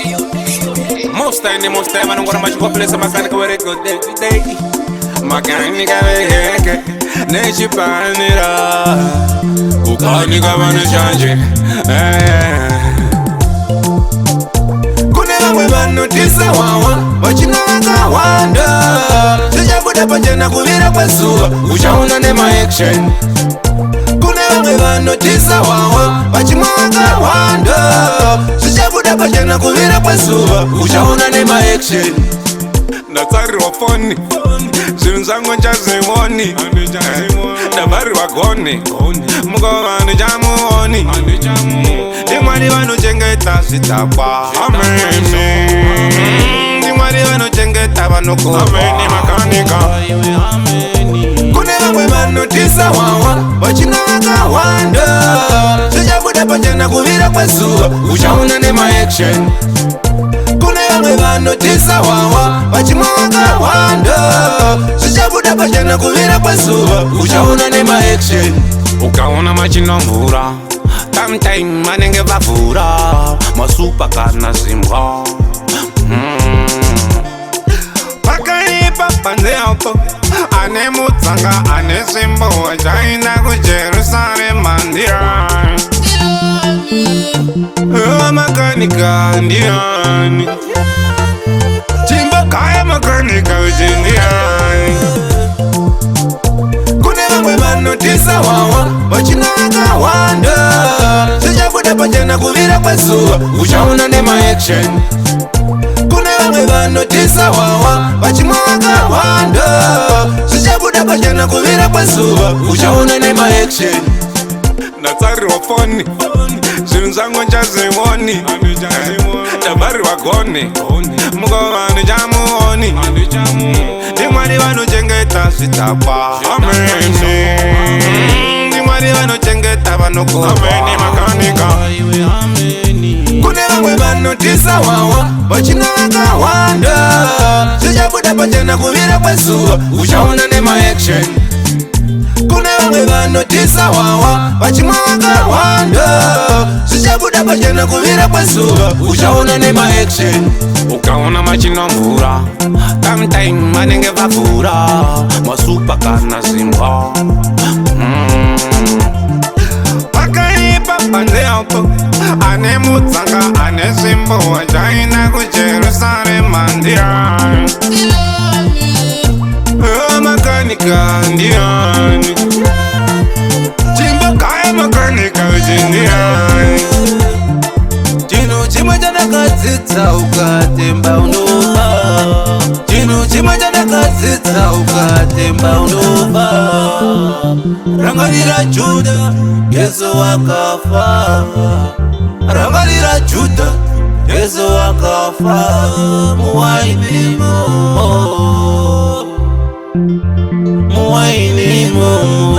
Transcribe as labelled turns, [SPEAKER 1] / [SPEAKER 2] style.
[SPEAKER 1] Most time, I don't want much place. Mechanic where it go day to day. Mechanic aveke, nechi panira. Ukanika vanu change. Kune vamwe vanotisa wawa, vachina vakawanda. Tichabuda pachena kuvira pazuva, uchaona nema action. Kune vamwe vanotisa wawa, vachimwa vakawanda. Tichabuda pachena kuvira pazuva, uchaona nema action. Ndatsariwa foni, zvinhu zvangu nchazvioni. Ndabari vagoni, mukova handichamuoni. Ndimwari vanochengeta zvidhakwa, Ndimwari vanochengeta vanokova makanika. Kune vamwe vanotisa wawa, vachina vakawanda. Tichabuda pachena kuvira pazuva, uchaona nema action. Kune vamwe vanotisa wawa, vachimwa vakawanda. Tichabuda pachena kuvira pazuva, uchaona nema action. Ukaona machina mvura, sometime vanenge vavhura masupa kana zimbwa. Pakaipa panze apo, ane mutsanga ane zimbo, achaenda kuJerusalema ndiani. Makanika ndiani, chimba kaya makanika uchindiani. Kune vamwe vanotisa wawa, vachina vakawanda. Tichabuda pachena kuvira pazuva, uchaona nema action. Kune vamwe vanotisa wawa, vachimwa vakawanda. Tichabuda pachena kuvira pazuva, uchaona nema action. Ndatsariwa foni, zvinhu zvangu nchazvioni. Ndabari vagoni, mukova handichamuoni. Ndimwari vanochengeta zvidhakwa, Ndimwari vanochengeta vanokova makanika. Kune vamwe vanotisa wawa, vachina vakawanda. Tichabuda pachena kuvira pazuva, uchaona nema action. Kune vamwe vanotisa wawa, vachimwa vakawanda. Tichabuda pachena kuvira pazuva, uchaona nema action. Ukaona machina mvura, sometime vanenge vavhura masupa kana zimbwa. Pakaipa panze apo, ane mutsanga ane zimbo, achaenda kuJerusalema ndiani. Makanika ndiani, chimba kaya makanika uchindiani. Chinhu chimwe chandakadzidza ukatemba unofa. Chinhu chimwe chandakadzidza ukatemba unofa. Rangarira Judha, Yesu wakafa. Rangarira Judha, Yesu wakafa. Muwainimo, muwainimo.